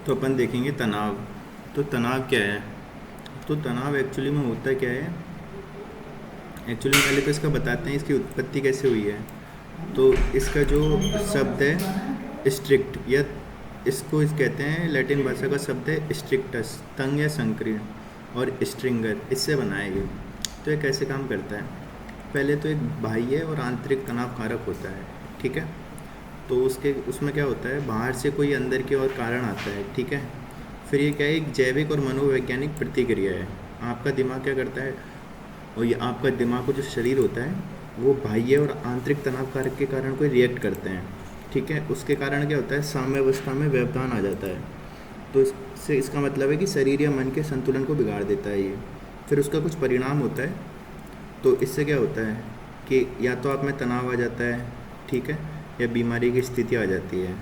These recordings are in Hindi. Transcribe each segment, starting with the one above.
तो अपन देखेंगे तनाव। तो तनाव क्या है? तो तनाव एक्चुअली में होता क्या है? एक्चुअली पहले तो इसका बताते हैं इसकी उत्पत्ति कैसे हुई है। तो इसका जो शब्द है स्ट्रिक्ट, या इसको इस कहते हैं, लैटिन भाषा का शब्द है स्ट्रिक्टस, तंग या संकीर्ण, और स्ट्रिंगर, इससे बनाया ये। तो ये कैसे काम करता है? पहले तो एक बाह्य और आंतरिक तनाव कारक होता है, ठीक है। तो उसमें क्या होता है, बाहर से कोई अंदर की ओर कारण आता है, ठीक है। फिर ये क्या है, एक जैविक और मनोवैज्ञानिक प्रतिक्रिया है। आपका दिमाग क्या करता है, और ये आपका दिमाग को जो शरीर होता है वो बाह्य और आंतरिक तनाव कारक के कारण कोई रिएक्ट करते हैं, ठीक है। उसके कारण क्या होता है, साम्यावस्था में व्यवधान आ जाता है। तो इससे इसका मतलब है कि शरीर या मन के संतुलन को बिगाड़ देता है ये। फिर उसका कुछ परिणाम होता है। तो इससे क्या होता है कि या तो आप में तनाव आ जाता है, ठीक है, या बीमारी की स्थिति आ जाती है।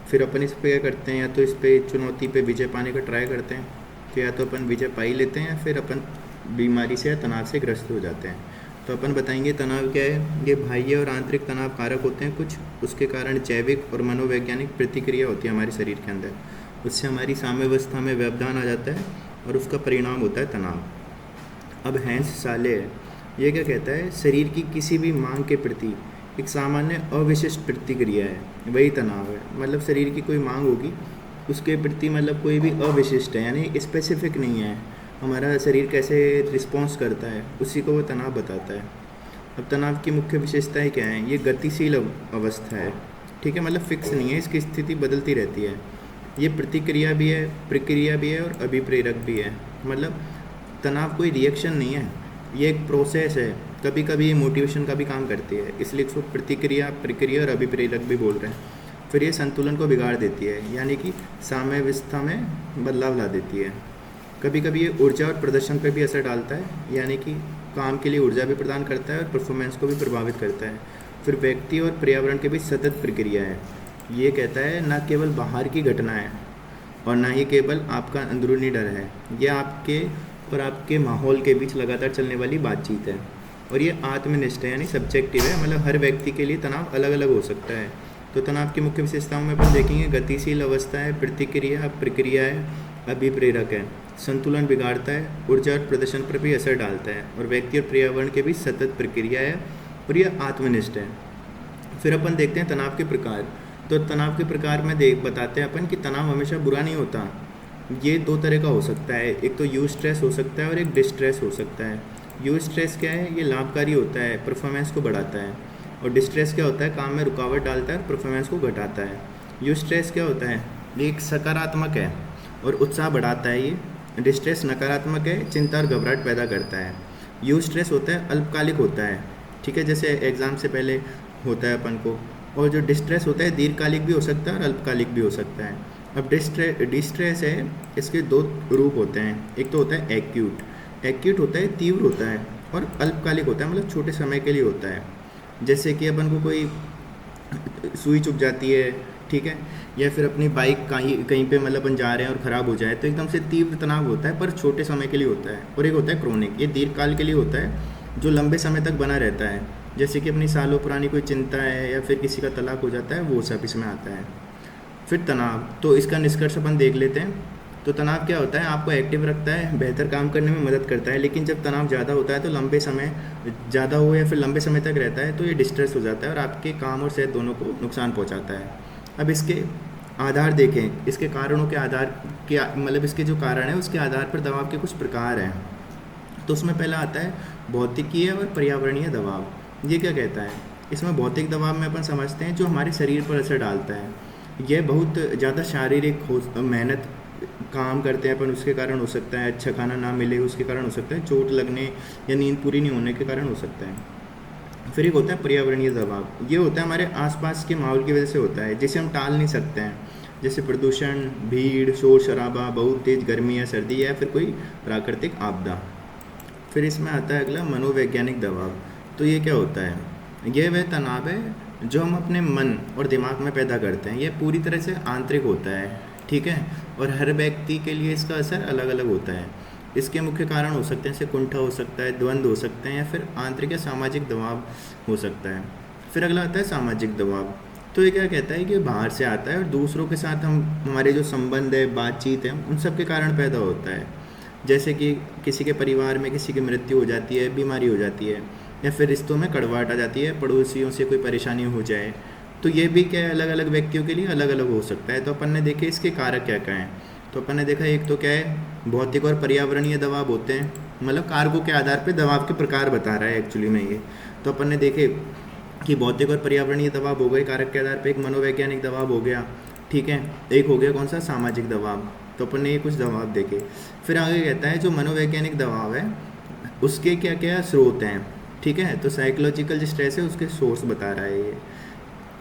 फिर अपन इस पे क्या करते हैं, या तो इस पे चुनौती पे विजय पाने का ट्राई करते हैं, तो या तो अपन विजय पा ही लेते हैं, या फिर अपन बीमारी से या तनाव से ग्रस्त हो जाते हैं। तो अपन बताएंगे तनाव क्या है। ये बाह्य और आंतरिक तनाव कारक होते हैं कुछ, उसके कारण जैविक और मनोवैज्ञानिक प्रतिक्रिया होती है हमारे शरीर के अंदर, उससे हमारी साम्यावस्था में व्यवधान आ जाता है, और उसका परिणाम होता है तनाव। अब हैंस साले है, ये क्या कहता है, शरीर की किसी भी मांग के प्रति एक सामान्य अविशिष्ट प्रतिक्रिया है, वही तनाव है। मतलब शरीर की कोई मांग होगी, उसके प्रति मतलब कोई भी अविशिष्ट है, यानी स्पेसिफिक नहीं है। हमारा शरीर कैसे रिस्पॉन्स करता है उसी को वो तनाव बताता है। अब तनाव की मुख्य विशेषताएं क्या हैं? ये गतिशील अवस्था है, ठीक है, मतलब फिक्स नहीं है, इसकी स्थिति बदलती रहती है। ये प्रतिक्रिया भी है, प्रक्रिया भी है, और अभिप्रेरक भी है। मतलब तनाव कोई रिएक्शन नहीं है, ये एक प्रोसेस है। कभी कभी ये मोटिवेशन का भी काम करती है, इसलिए इसको प्रतिक्रिया, प्रक्रिया और अभिप्रेरक भी बोल रहे हैं। फिर ये संतुलन को बिगाड़ देती है, यानी कि साम्यावस्था में बदलाव ला देती है। कभी कभी ये ऊर्जा और प्रदर्शन पर भी असर डालता है, यानी कि काम के लिए ऊर्जा भी प्रदान करता है और परफॉर्मेंस को भी प्रभावित करता है। फिर व्यक्ति और पर्यावरण के बीच सतत प्रक्रिया है। ये कहता है न केवल बाहर की घटना है और ना ही केवल आपका अंदरूनी डर है, ये आपके और आपके माहौल के बीच लगातार चलने वाली बातचीत है। और ये आत्मनिष्ठ है, यानी सब्जेक्टिव है, मतलब हर व्यक्ति के लिए तनाव अलग अलग हो सकता है। तो तनाव की मुख्य विशेषताओं में अपन देखेंगे गतिशील अवस्था है, प्रतिक्रिया, प्रक्रिया है, अभिप्रेरक है, संतुलन बिगाड़ता है, ऊर्जा और प्रदर्शन पर भी असर डालता है, और व्यक्ति और पर्यावरण के बीच सतत प्रक्रिया है, और यह आत्मनिष्ठ है। फिर अपन देखते हैं तनाव के प्रकार। तो तनाव के प्रकार में बताते हैं अपन कि तनाव हमेशा बुरा नहीं होता। ये दो तरह का हो सकता है, एक तो यू स्ट्रेस हो सकता है और एक डिस्ट्रेस हो सकता है। यू स्ट्रेस क्या है, ये लाभकारी होता है, परफॉर्मेंस को बढ़ाता है। और डिस्ट्रेस क्या होता है, काम में रुकावट डालता है और परफॉर्मेंस को घटाता है। यू स्ट्रेस क्या होता है, ये एक सकारात्मक है और उत्साह बढ़ाता है। ये डिस्ट्रेस नकारात्मक है, चिंता और घबराहट पैदा करता है। यू स्ट्रेस होता है अल्पकालिक होता है, ठीक है, जैसे एग्ज़ाम से पहले होता है अपन को। और जो डिस्ट्रेस होता है दीर्घकालिक भी हो सकता है और अल्पकालिक भी हो सकता है। अब डिस्ट्रेस है, इसके दो रूप होते हैं। एक तो होता है एक्यूट, एक्यूट होता है तीव्र होता है, और अल्पकालिक होता है, मतलब छोटे समय के लिए होता है। जैसे कि अपन को कोई सुई चुभ जाती है, ठीक है, या फिर अपनी बाइक कहीं कहीं पे मतलब अपन जा रहे हैं और ख़राब हो जाए, तो एकदम से तीव्र तनाव होता है, पर छोटे समय के लिए होता है। और एक होता है क्रोनिक, ये दीर्घकाल के लिए होता है, जो लंबे समय तक बना रहता है। जैसे कि अपनी सालों पुरानी कोई चिंता है, या फिर किसी का तलाक हो जाता है, वो सब इसमें आता है। फिर तनाव, तो इसका निष्कर्ष अपन देख लेते हैं। तो तनाव क्या होता है, आपको एक्टिव रखता है, बेहतर काम करने में मदद करता है। लेकिन जब तनाव ज़्यादा होता है तो लंबे समय ज़्यादा हो या फिर लंबे समय तक रहता है तो ये डिस्ट्रेस हो जाता है और आपके काम और सेहत दोनों को नुकसान पहुंचाता है। अब इसके आधार देखें, इसके कारणों के आधार के मतलब इसके जो कारण है उसके आधार पर दबाव के कुछ प्रकार हैं। तो उसमें पहला आता है भौतिकीय और पर्यावरणीय दबाव। ये क्या कहता है, इसमें भौतिक दबाव में अपन समझते हैं जो हमारे शरीर पर असर डालता है। यह बहुत ज़्यादा शारीरिक मेहनत काम करते हैं अपन, उसके कारण हो सकता है। अच्छा खाना ना मिले उसके कारण हो सकता है। चोट लगने या नींद पूरी नहीं होने के कारण हो सकता है। फिर एक होता है पर्यावरणीय दबाव। ये होता है हमारे आसपास के माहौल की वजह से होता है, जिसे हम टाल नहीं सकते हैं, जैसे प्रदूषण, भीड़, शोर शराबा, बहुत तेज़ गर्मी या सर्दी, या फिर कोई प्राकृतिक आपदा। फिर इसमें आता है अगला मनोवैज्ञानिक दबाव। तो ये क्या होता है, ये वह तनाव है जो हम अपने मन और दिमाग में पैदा करते हैं। ये पूरी तरह से आंतरिक होता है, ठीक है, और हर व्यक्ति के लिए इसका असर अलग अलग होता है। इसके मुख्य कारण हो सकते हैं, जैसे कुंठा हो सकता है, द्वंद्व हो सकते हैं, या फिर आंतरिक या सामाजिक दबाव हो सकता है। फिर अगला आता है सामाजिक दबाव। तो ये क्या कहता है कि बाहर से आता है और दूसरों के साथ हम हमारे जो संबंध है, बातचीत है, उन सब के कारण पैदा होता है। जैसे कि किसी के परिवार में किसी की मृत्यु हो जाती है, बीमारी हो जाती है, या फिर रिश्तों में कड़वाहट आ जाती है, पड़ोसियों से कोई परेशानी हो जाए, तो ये भी क्या है, अलग अलग व्यक्तियों के लिए अलग अलग हो सकता है। तो अपन ने देखे इसके कारक क्या क्या हैं। तो अपन ने देखा एक तो क्या है, भौतिक और पर्यावरणीय दबाव होते हैं, मतलब कारकों के आधार पर दबाव के प्रकार बता रहा है एक्चुअली में ये। तो अपन ने देखे कि भौतिक और पर्यावरणीय दबाव हो गए कारक के आधार पे, एक मनोवैज्ञानिक दबाव हो गया, ठीक है, एक हो गया कौन सा, सामाजिक दबाव। तो अपन ने ये कुछ दबाव देखे। फिर आगे कहता है जो मनोवैज्ञानिक दबाव है उसके क्या क्या स्रोत हैं, ठीक है। तो साइकोलॉजिकल जो स्ट्रेस है उसके सोर्स बता रहा है ये।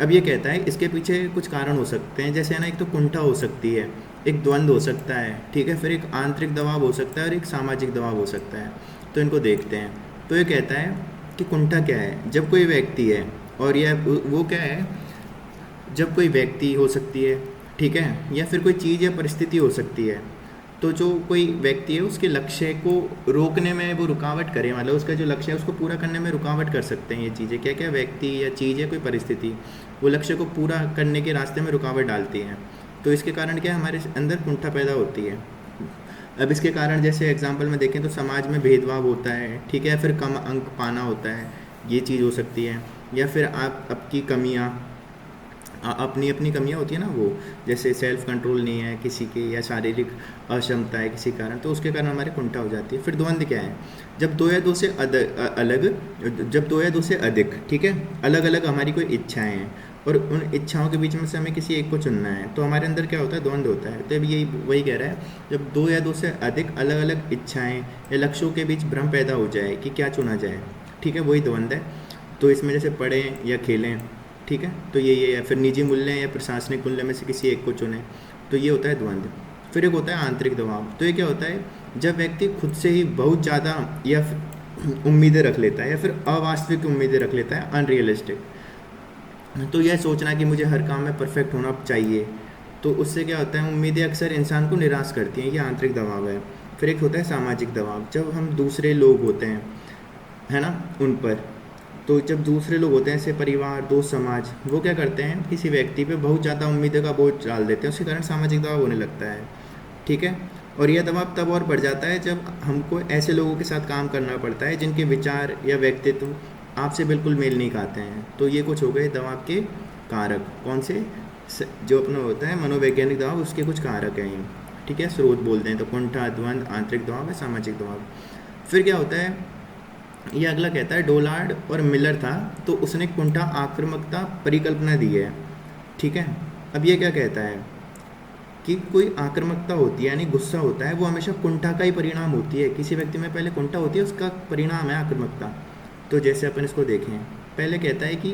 अब ये कहता है इसके पीछे कुछ कारण हो सकते हैं, जैसे है ना, एक तो कुंठा हो सकती है, एक द्वंद्व हो सकता है, ठीक है, फिर एक आंतरिक दबाव हो सकता है और एक सामाजिक दबाव हो सकता है। तो इनको देखते हैं। तो ये कहता है कि कुंठा क्या है, जब कोई व्यक्ति है, और यह वो क्या है, जब कोई व्यक्ति हो सकती है, ठीक है, या फिर कोई चीज़ या परिस्थिति हो सकती है, तो जो कोई व्यक्ति है उसके लक्ष्य को रोकने में वो रुकावट करे, मतलब उसका जो लक्ष्य है उसको पूरा करने में रुकावट कर सकते हैं ये चीज़ें। क्या क्या, व्यक्ति या चीज़ या कोई परिस्थिति वो लक्ष्य को पूरा करने के रास्ते में रुकावट डालती हैं। तो इसके कारण क्या, हमारे अंदर कुंठा पैदा होती है। अब इसके कारण जैसे एग्जाम्पल में देखें तो समाज में भेदभाव होता है, ठीक है, फिर कम अंक पाना होता है, ये चीज़ हो सकती है। या फिर आप आपकी कमियाँ, अपनी अपनी कमियाँ होती है ना, वो जैसे सेल्फ कंट्रोल नहीं है किसी की, या शारीरिक अक्षमता है किसी कारण, तो उसके कारण हमारे कुंठा हो जाती है। फिर द्वंद्व क्या है, जब दो या दो से जब दो या दो से अधिक, ठीक है, अलग अलग हमारी कोई इच्छाएं हैं और उन इच्छाओं के बीच में से हमें किसी एक को चुनना है, तो हमारे अंदर क्या होता है, द्वंद्व होता है। तो अभी यही वही कह रहा है, जब दो या दो से अधिक अलग अलग इच्छाएं या लक्ष्यों के बीच भ्रम पैदा हो जाए कि क्या चुना जाए, ठीक है, वही द्वंद्व है। तो इसमें जैसे पढ़ें या खेलें, ठीक है, तो ये या फिर निजी मूल्य या प्रशासनिक मूल्य में से किसी एक को चुने, तो ये होता है द्वंद्व। फिर एक होता है आंतरिक दबाव। तो ये क्या होता है, जब व्यक्ति खुद से ही बहुत ज़्यादा या उम्मीदें रख लेता है, या फिर अवास्तविक उम्मीदें रख लेता है, अनरियलिस्टिक। तो यह सोचना कि मुझे हर काम में परफेक्ट होना चाहिए, तो उससे क्या होता है, उम्मीदें अक्सर इंसान को निराश करती हैं, ये आंतरिक दबाव है। फिर एक होता है सामाजिक दबाव, जब हम दूसरे लोग होते हैं, है ना, उन पर, तो जब दूसरे लोग होते हैं जैसे परिवार, दोस्त, समाज, वो क्या करते हैं, किसी व्यक्ति पे बहुत ज़्यादा उम्मीदें का बोझ डाल देते हैं, उसके कारण सामाजिक दबाव होने लगता है, ठीक है। और यह दबाव तब और बढ़ जाता है जब हमको ऐसे लोगों के साथ काम करना पड़ता है जिनके विचार या व्यक्तित्व आपसे बिल्कुल मेल नहीं खाते हैं। तो ये कुछ हो गए दबाव के कारक, कौन से, जो अपना होता है मनोवैज्ञानिक दबाव, उसके कुछ कारक हैं ये, ठीक है, स्रोत बोलते हैं। तो कुंठा, द्वंद्व, आंतरिक दबाव है, सामाजिक दबाव। फिर क्या होता है, ये अगला कहता है, डोलार्ड और मिलर था, तो उसने कुंठा आक्रामकता परिकल्पना दी है, ठीक है। अब ये क्या कहता है कि कोई आक्रामकता होती है, यानी गुस्सा होता है, वो हमेशा कुंठा का ही परिणाम होती है। किसी व्यक्ति में पहले कुंठा होती है, उसका परिणाम है आक्रामकता। तो जैसे अपन इसको देखें, पहले कहता है कि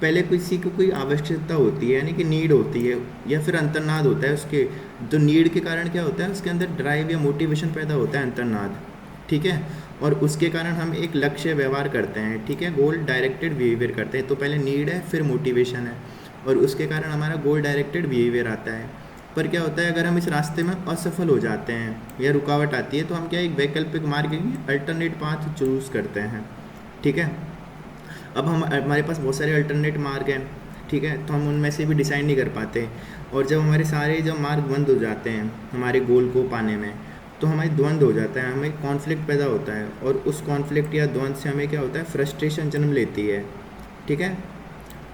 पहले किसी को कोई आवश्यकता होती है, यानी कि नीड होती है, या फिर अंतर्नाद होता है उसके, तो नीड के कारण क्या होता है, उसके अंदर ड्राइव या मोटिवेशन पैदा होता है, अंतर्नाद, ठीक है, और उसके कारण हम एक लक्ष्य व्यवहार करते हैं, ठीक है, गोल डायरेक्टेड बिहेवियर करते हैं। तो पहले नीड है, फिर मोटिवेशन है, और उसके कारण हमारा गोल डायरेक्टेड बिहेवियर आता है। पर क्या होता है, अगर हम इस रास्ते में असफल हो जाते हैं या रुकावट आती है, तो हम क्या एक वैकल्पिक मार्ग, अल्टरनेट पाथ चूज़ करते हैं, ठीक है। अब हम हमारे पास बहुत सारे अल्टरनेट मार्ग हैं, ठीक है, तो हम उनमें से भी डिसाइड नहीं कर पाते, और जब हमारे सारे जब मार्ग बंद हो जाते हैं हमारे गोल को पाने में, तो हमारी द्वंद्व हो जाता है, हमें कॉन्फ्लिक्ट पैदा होता है, और उस कॉन्फ्लिक्ट या द्वंद्व से हमें क्या होता है, फ्रस्ट्रेशन जन्म लेती है, ठीक है।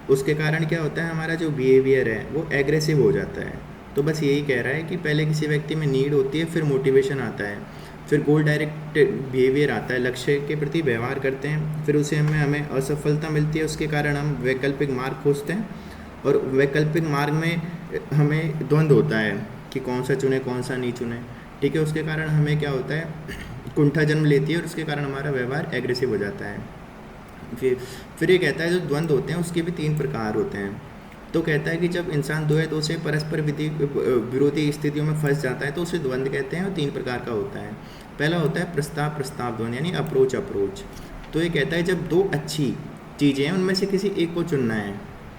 उसके कारण क्या होता है, हमारा जो बिहेवियर है वो एग्रेसिव हो जाता है। तो बस यही कह रहा है कि पहले किसी व्यक्ति में नीड होती है, फिर मोटिवेशन आता है, फिर गोल डायरेक्ट बिहेवियर आता है, लक्ष्य के प्रति व्यवहार करते हैं, फिर उसे हमें असफलता मिलती है, उसके कारण हम वैकल्पिक मार्ग खोजते हैं, और वैकल्पिक मार्ग में हमें द्वंद्व होता है कि कौन सा चुने कौन सा नहीं चुने, ठीक है। उसके कारण हमें क्या होता है, कुंठा जन्म लेती है, और उसके कारण हमारा व्यवहार एग्रेसिव हो जाता है। फिर ये कहता है जो द्वंद्व होते हैं उसके भी 3 प्रकार होते हैं। तो कहता है कि जब इंसान दो या दो से परस्पर विरोधी स्थितियों में फंस जाता है तो उसे द्वंद्व कहते हैं, और 3 प्रकार का होता है। पहला होता है प्रस्ताव द्वंद्व, यानी अप्रोच। तो ये कहता है जब 2 अच्छी चीज़ें हैं उनमें से किसी एक को चुनना है,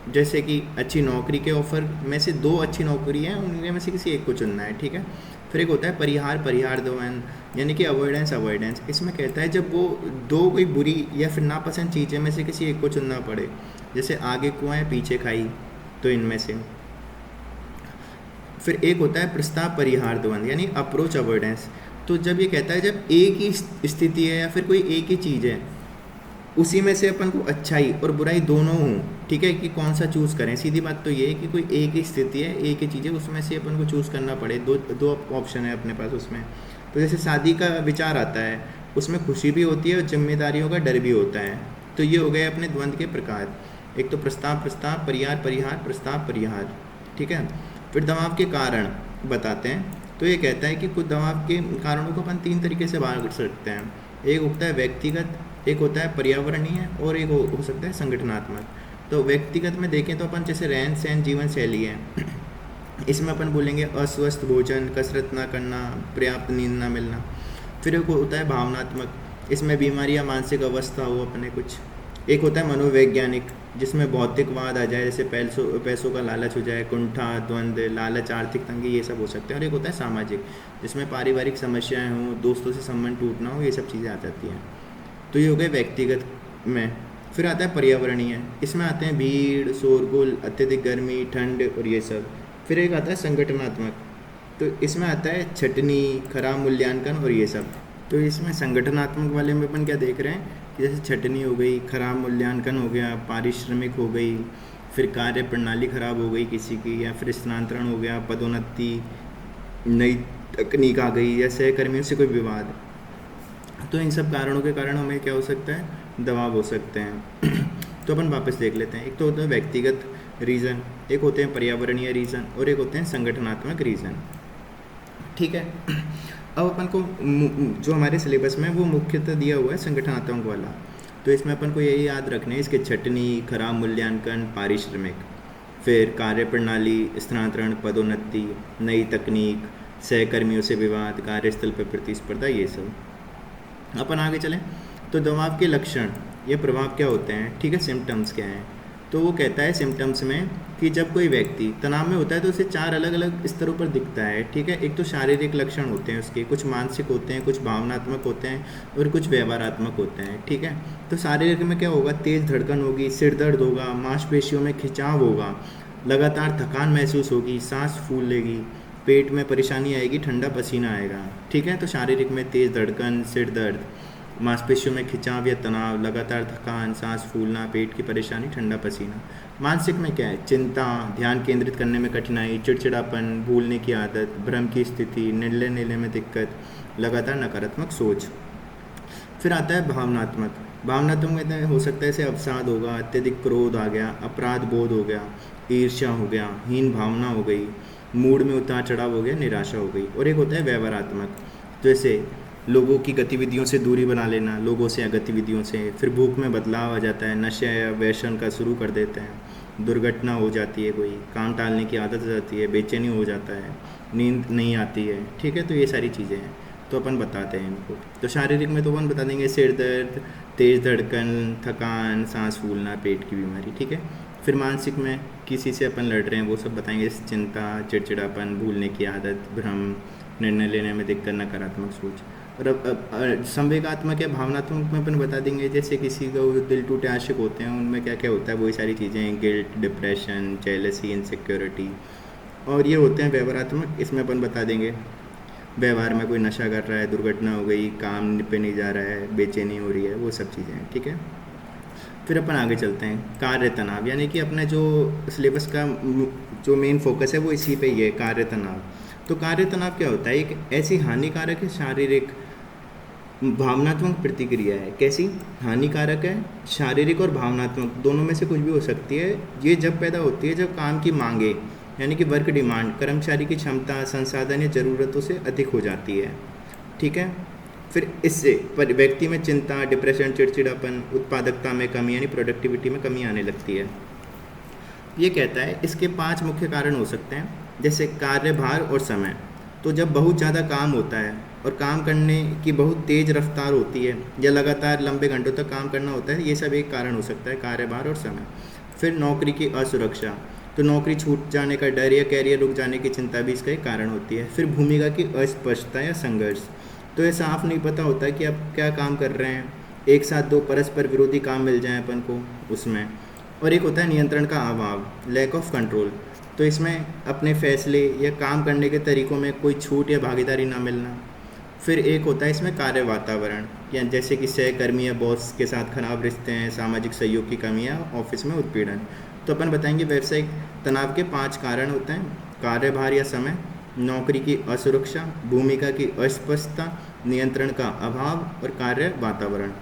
जैसे कि अच्छी नौकरी के ऑफर में से 2 अच्छी नौकरी हैं, उनमें से किसी एक को चुनना है, ठीक है। फिर एक होता है परिहार द्वंद्व, यानी कि अवॉइडेंस। इसमें कहता है जब वो 2 कोई बुरी या फिर नापसंद चीज़ें में से किसी एक को चुनना पड़े, जैसे आगे कुआं है पीछे खाई, तो इनमें से फिर एक होता है प्रस्ताव परिहार द्वंद यानी अप्रोच अवॉइडेंस। तो जब ये कहता है जब एक ही स्थिति है या फिर कोई एक ही चीज़ है, उसी में से अपन को अच्छाई और बुराई दोनों हों, ठीक है, कि कौन सा चूज़ करें। सीधी बात तो ये है कि कोई एक ही स्थिति है, एक ही चीज़ है, उसमें से अपन को चूज़ करना पड़े, दो दो ऑप्शन है अपने पास उसमें। तो जैसे शादी का विचार आता है, उसमें खुशी भी होती है और जिम्मेदारियों का डर भी होता है। तो ये हो गए अपने द्वंद्व के प्रकार। एक तो प्रस्ताव प्रस्ताव, परिहार परिहार, प्रस्ताव परिहार, ठीक है। फिर दबाव के कारण बताते हैं। तो ये कहता है कि कुछ दबाव के कारणों को अपन 3 तरीके से बाहर कर सकते हैं। एक होता है व्यक्तिगत, एक होता है पर्यावरणीय और एक हो सकता है संगठनात्मक। तो व्यक्तिगत में देखें तो अपन जैसे रहन सहन जीवन शैली है, इसमें अपन बोलेंगे अस्वस्थ भोजन, कसरत ना करना, पर्याप्त नींद ना मिलना। फिर एक होता है भावनात्मक, इसमें बीमारी या मानसिक अवस्था हो अपने कुछ। एक होता है मनोवैज्ञानिक, जिसमें भौतिकवाद आ जाए, जैसे पैसों का लालच हो जाए, कुंठा, द्वंद्व, लालच, आर्थिक तंगी, ये सब हो सकते हैं। और एक होता है सामाजिक, जिसमें पारिवारिक समस्याएं हों, दोस्तों से संबंध टूटना हो, ये सब चीज़ें आ जाती हैं। तो ये हो गए व्यक्तिगत में। फिर आता है पर्यावरणीय, इसमें आते हैं भीड़, शोरगुल, अत्यधिक गर्मी, ठंड और ये सब। फिर एक आता है संगठनात्मक, तो इसमें आता है छटनी, खराब मूल्यांकन और ये सब। तो इसमें संगठनात्मक वाले में अपन क्या देख रहे हैं कि जैसे छटनी हो गई, खराब मूल्यांकन हो गया, पारिश्रमिक हो गई, फिर कार्य प्रणाली खराब हो गई किसी की, या फिर स्थानांतरण हो गया, पदोन्नति, नई तकनीक आ गई, या सहकर्मियों से कोई विवाद। तो इन सब कारणों के कारण हमें क्या हो सकता है, दबाव हो सकते हैं। तो अपन वापस देख लेते हैं। एक तो होता है व्यक्तिगत रीज़न, एक होते हैं पर्यावरणीय रीज़न और एक होते हैं संगठनात्मक रीज़न, ठीक है। अब अपन को जो हमारे सिलेबस में वो मुख्यतः दिया हुआ है संगठनात्मक वाला। तो इसमें अपन को यही याद रखना है, इसके छटनी, खराब मूल्यांकन, पारिश्रमिक, फिर कार्य प्रणाली, स्थानांतरण, पदोन्नति, नई तकनीक, सहकर्मियों से विवाद, कार्यस्थल पर प्रतिस्पर्धा, ये सब। अपन आगे चलें तो दबाव के लक्षण या प्रभाव क्या होते हैं, ठीक है, सिम्टम्स क्या हैं। तो वो कहता है सिम्टम्स में कि जब कोई व्यक्ति तनाव में होता है तो उसे 4 अलग अलग स्तरों पर दिखता है, ठीक है। एक तो शारीरिक लक्षण होते हैं उसके, कुछ मानसिक होते हैं, कुछ भावनात्मक होते हैं और कुछ व्यवहारात्मक होते हैं, ठीक है। तो शारीरिक में क्या होगा, तेज़ धड़कन होगी, सिर दर्द होगा, मांसपेशियों में खिंचाव होगा, लगातार थकान महसूस होगी, सांस फूलेगी, पेट में परेशानी आएगी, ठंडा पसीना आएगा, ठीक है। तो शारीरिक में तेज़ धड़कन, सिर दर्द, मांसपेशियों में खिंचाव या तनाव, लगातार थकान, सांस फूलना, पेट की परेशानी, ठंडा पसीना। मानसिक में क्या है, चिंता, ध्यान केंद्रित करने में कठिनाई, चिड़चिड़ापन, भूलने की आदत, भ्रम की स्थिति, निर्णय लेने में दिक्कत, लगातार नकारात्मक सोच। फिर आता है भावनात्मक। भावनात्मक में हो सकता है जैसे अवसाद होगा, अत्यधिक क्रोध आ गया, अपराध बोध हो गया, ईर्ष्या हो गया, हीन भावना हो गई, मूड में उतार चढ़ाव हो गया, निराशा हो गई। और एक होता है व्यवहारात्मक, जैसे लोगों की गतिविधियों से दूरी बना लेना, लोगों से या गतिविधियों से। फिर भूख में बदलाव आ जाता है, नशे या व्यसन का शुरू कर देते हैं, दुर्घटना हो जाती है, कोई काम टालने की आदत हो जाती है, बेचैनी हो जाता है, नींद नहीं आती है, ठीक है। तो ये सारी चीज़ें हैं, तो अपन बताते हैं इनको। तो शारीरिक में तो अपन बता देंगे सिर दर्द, तेज़ धड़कन, थकान, सांस फूलना, पेट की बीमारी, ठीक है। फिर मानसिक में किसी से अपन लड़ रहे हैं वो सब बताएंगे, चिंता, चिड़चिड़ापन, भूलने की आदत, भ्रम, निर्णय लेने में दिक्कत, नकारात्मक सोच। और अब संवेगात्मक या भावनात्मक में अपन बता देंगे, जैसे किसी को दिल टूटे आशिक होते हैं, उनमें क्या क्या होता है, वही सारी चीज़ें, गिल्ट, डिप्रेशन, जेलसी, इनसिक्योरिटी। और ये होते हैं व्यवहारात्मक, इसमें अपन बता देंगे व्यवहार में कोई नशा कर रहा है, दुर्घटना हो गई, काम पे नहीं जा रहा है, बेचैनी हो रही है, वो सब चीज़ें हैं, ठीक है। फिर अपन आगे चलते हैं, कार्य तनाव, यानी कि अपने जो सिलेबस का जो मेन फोकस है वो इसी पे ही है, कार्य तनाव। तो कार्य तनाव क्या होता है, एक ऐसी हानिकारक है शारीरिक भावनात्मक प्रतिक्रिया है। कैसी हानिकारक है, शारीरिक और भावनात्मक दोनों में से कुछ भी हो सकती है। ये जब पैदा होती है जब काम की मांगे यानी कि वर्क डिमांड कर्मचारी की क्षमता, संसाधन या ज़रूरतों से अधिक हो जाती है, ठीक है। फिर इससे व्यक्ति में चिंता, डिप्रेशन, चिड़चिड़ापन, उत्पादकता में कमी यानी प्रोडक्टिविटी में कमी आने लगती है। ये कहता है इसके 5 मुख्य कारण हो सकते हैं, जैसे कार्यभार और समय। तो जब बहुत ज़्यादा काम होता है और काम करने की बहुत तेज़ रफ्तार होती है या लगातार लंबे घंटों तक काम करना होता है, ये सब एक कारण हो सकता है, कार्यभार और समय। फिर नौकरी की असुरक्षा, तो नौकरी छूट जाने का डर या कैरियर रुक जाने की चिंता भी इसका एक कारण होती है। फिर भूमिका की अस्पष्टता या संघर्ष, तो ये साफ नहीं पता होता है कि आप क्या काम कर रहे हैं, एक साथ 2 परस्पर विरोधी काम मिल जाएं अपन को उसमें। और एक होता है नियंत्रण का अभाव, लैक ऑफ कंट्रोल। तो इसमें अपने फैसले या काम करने के तरीक़ों में कोई छूट या भागीदारी ना मिलना। फिर एक होता है इसमें कार्य वातावरण, या जैसे कि सहकर्मी या बॉस के साथ खराब रिश्ते हैं, सामाजिक सहयोग की कमियाँ, ऑफिस में उत्पीड़न। तो अपन बताएंगे व्यावसायिक तनाव के 5 कारण होते हैं: कार्यभार या समय, नौकरी की असुरक्षा, भूमिका की अस्पष्टता, नियंत्रण का अभाव और कार्य वातावरण।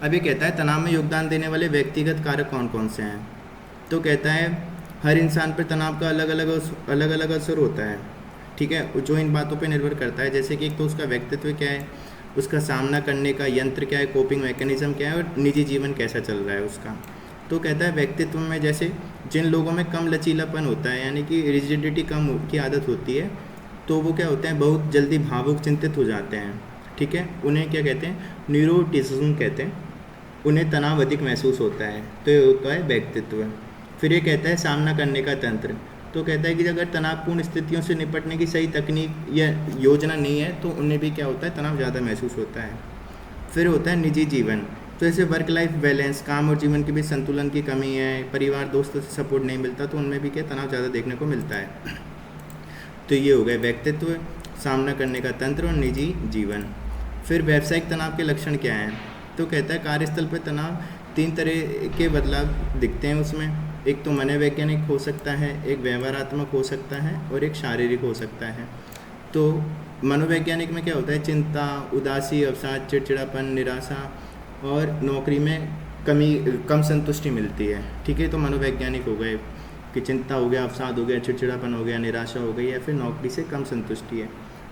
अब ये कहता है तनाव में योगदान देने वाले व्यक्तिगत कारक कौन कौन से हैं। तो कहता है हर इंसान पर तनाव का अलग अलग असर होता है, ठीक है, जो इन बातों पे निर्भर करता है, जैसे कि एक तो उसका व्यक्तित्व क्या है, उसका सामना करने का यंत्र क्या है, कोपिंग मैकेनिज्म क्या है, और निजी जीवन कैसा चल रहा है उसका। तो कहता है व्यक्तित्व में जैसे जिन लोगों में कम लचीलापन होता है, यानी कि रिजिडिटी कम की आदत होती है, तो वो क्या होते हैं, बहुत जल्दी भावुक चिंतित हो जाते हैं, ठीक है, उन्हें क्या कहते हैं, न्यूरोटिसिज्म कहते हैं, उन्हें तनाव अधिक महसूस होता है। तो ये होता है व्यक्तित्व। फिर ये कहता है सामना करने का तंत्र। तो कहता है कि अगर तनावपूर्ण स्थितियों से निपटने की सही तकनीक या योजना नहीं है तो उन्हें भी क्या होता है, तनाव ज़्यादा महसूस होता है। फिर होता है निजी जीवन। तो ऐसे वर्क लाइफ बैलेंस, काम और जीवन के बीच संतुलन की कमी है, परिवार दोस्तों से सपोर्ट नहीं मिलता, तो उनमें भी क्या तनाव ज़्यादा देखने को मिलता है। तो ये हो गए व्यक्तित्व, सामना करने का तंत्र और निजी जीवन। फिर व्यावसायिक तनाव के लक्षण क्या हैं। तो कहता है कार्यस्थल पर तनाव 3 तरह के बदलाव दिखते हैं उसमें। एक तो मनोवैज्ञानिक हो सकता है, एक व्यवहारात्मक हो सकता है और एक शारीरिक हो सकता है। तो मनोवैज्ञानिक में क्या होता है, चिंता, उदासी, अवसाद, चिड़चिड़ापन, निराशा और नौकरी में कम संतुष्टि मिलती है, ठीक है। तो मनोवैज्ञानिक हो गए कि चिंता हो गया, अवसाद हो गया, चिड़चिड़ापन हो गया, निराशा हो गई, या फिर नौकरी से कम संतुष्टि है।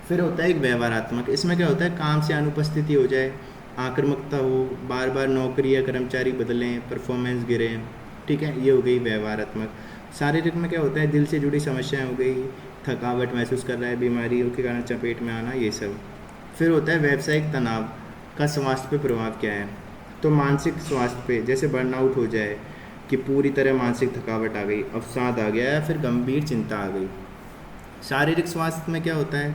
फिर होता है एक व्यवहारात्मक। इसमें क्या होता है, काम से अनुपस्थिति हो जाए, आक्रामकता हो, बार बार नौकरी या कर्मचारी बदलें, परफॉर्मेंस गिरे, ठीक है, ये हो गई व्यवहारात्मक। शारीरिक में क्या होता है, दिल से जुड़ी समस्याएं हो गई, थकावट महसूस कर रहा है, बीमारियों के कारण चपेट में आना, ये सब। फिर होता है व्यावसायिक तनाव का स्वास्थ्य पे प्रभाव क्या है। तो मानसिक स्वास्थ्य पे, जैसे बर्नआउट हो जाए कि पूरी तरह मानसिक थकावट आ गई, अवसाद आ गया, या फिर गंभीर चिंता आ गई। शारीरिक स्वास्थ्य में क्या होता है,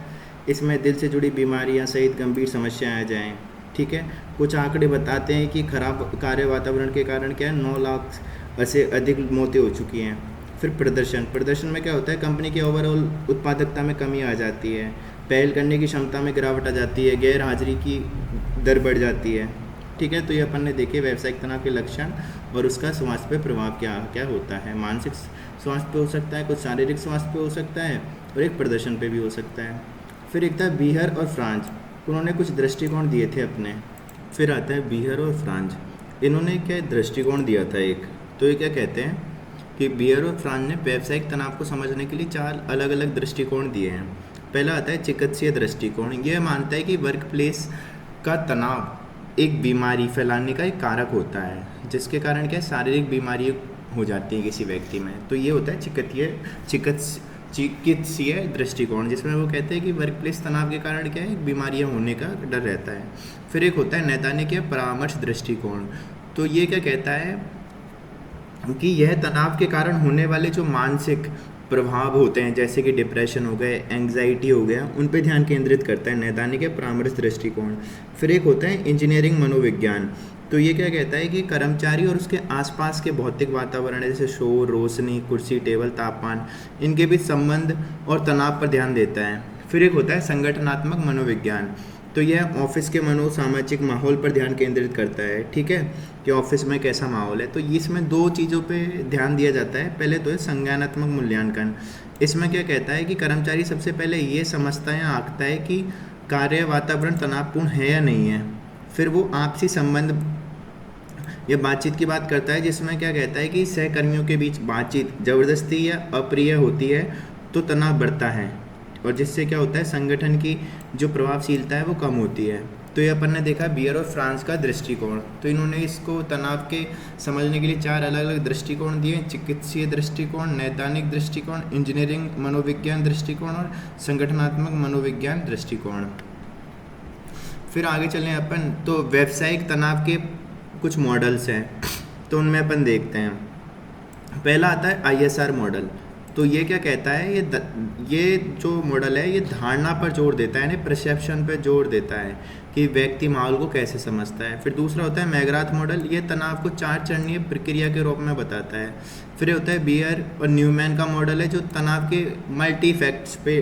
इसमें दिल से जुड़ी बीमारियां सहित गंभीर समस्याएं आ जाएँ, ठीक है। कुछ आंकड़े बताते हैं कि खराब कार्य वातावरण के कारण क्या है, 9 लाख से अधिक मौतें हो चुकी हैं। फिर प्रदर्शन में क्या होता है, कंपनी की ओवरऑल उत्पादकता में कमी आ जाती है, पहल करने की क्षमता में गिरावट आ जाती है, गैर हाजिरी की दर बढ़ जाती है, ठीक है। तो ये अपन ने देखे व्यावसायिक तनाव के लक्षण और उसका स्वास्थ्य पे प्रभाव क्या क्या होता है। मानसिक स्वास्थ्य पे हो सकता है, कुछ शारीरिक स्वास्थ्य पे हो सकता है, और एक प्रदर्शन पे भी हो सकता है। फिर एक था बीहर और फ्रांज, उन्होंने कुछ दृष्टिकोण दिए थे अपने। फिर आता है बीहर और फ्रांज, इन्होंने क्या दृष्टिकोण दिया था एक। तो ये क्या कहते हैं कि बीहर और फ्रांज ने व्यावसायिक तनाव को समझने के लिए 4 अलग अलग दृष्टिकोण दिए हैं। पहला आता है चिकित्सीय दृष्टिकोण। यह मानता है कि वर्क प्लेस का तनाव एक बीमारी फैलाने का एक कारक होता है, जिसके कारण क्या शारीरिक बीमारी हो जाती है किसी व्यक्ति में। तो ये होता है चिकित्सीय दृष्टिकोण, जिसमें वो कहते हैं कि वर्क प्लेस तनाव के कारण क्या है, बीमारियां होने का डर रहता है। फिर एक होता है नैदानिक या परामर्श दृष्टिकोण। तो ये क्या कहता है कि यह तनाव के कारण होने वाले जो मानसिक प्रभाव होते हैं, जैसे कि डिप्रेशन हो गए, एंग्जाइटी हो गया, उन पर ध्यान केंद्रित करता है नैदानिक या परामर्श दृष्टिकोण। फिर एक होता है इंजीनियरिंग मनोविज्ञान। तो ये क्या कहता है कि कर्मचारी और उसके आसपास के भौतिक वातावरण, जैसे शोर, रोशनी, कुर्सी, टेबल, तापमान, इनके बीच संबंध और तनाव पर ध्यान देता है। फिर एक होता है संगठनात्मक मनोविज्ञान। तो यह ऑफिस के मनोसामाजिक माहौल पर ध्यान केंद्रित करता है, ठीक है, कि ऑफिस में कैसा माहौल है। तो इसमें 2 चीज़ों पे ध्यान दिया जाता है। पहले तो है संज्ञानात्मक मूल्यांकन। इसमें क्या कहता है कि कर्मचारी सबसे पहले ये समझता है या आंकता है कि कार्य वातावरण तनावपूर्ण है या नहीं है। फिर वो आपसी संबंध या बातचीत की बात करता है, जिसमें क्या कहता है कि सहकर्मियों के बीच बातचीत ज़बरदस्ती या अप्रिय होती है तो तनाव बढ़ता है, और जिससे क्या होता है संगठन की जो प्रभावशीलता है वो कम होती है। तो ये अपन ने देखा बीयर और फ्रांस का दृष्टिकोण। तो इन्होंने इसको तनाव के समझने के लिए 4 अलग अलग दृष्टिकोण दिए: चिकित्सीय दृष्टिकोण, नैदानिक दृष्टिकोण, इंजीनियरिंग मनोविज्ञान दृष्टिकोण और संगठनात्मक मनोविज्ञान दृष्टिकोण। फिर आगे चलें अपन, तो व्यावसायिक तनाव के कुछ मॉडल्स हैं, तो उनमें अपन देखते हैं। पहला आता है ISR मॉडल। तो ये क्या कहता है, ये जो मॉडल है ये धारणा पर जोर देता है, यानी परसेप्शन पर जोर देता है कि व्यक्ति माहौल को कैसे समझता है। फिर दूसरा होता है मैगराथ मॉडल, ये तनाव को 4 चरणीय प्रक्रिया के रूप में बताता है। फिर होता है बियर और न्यूमैन का मॉडल है जो तनाव के मल्टी इफेक्ट्स पे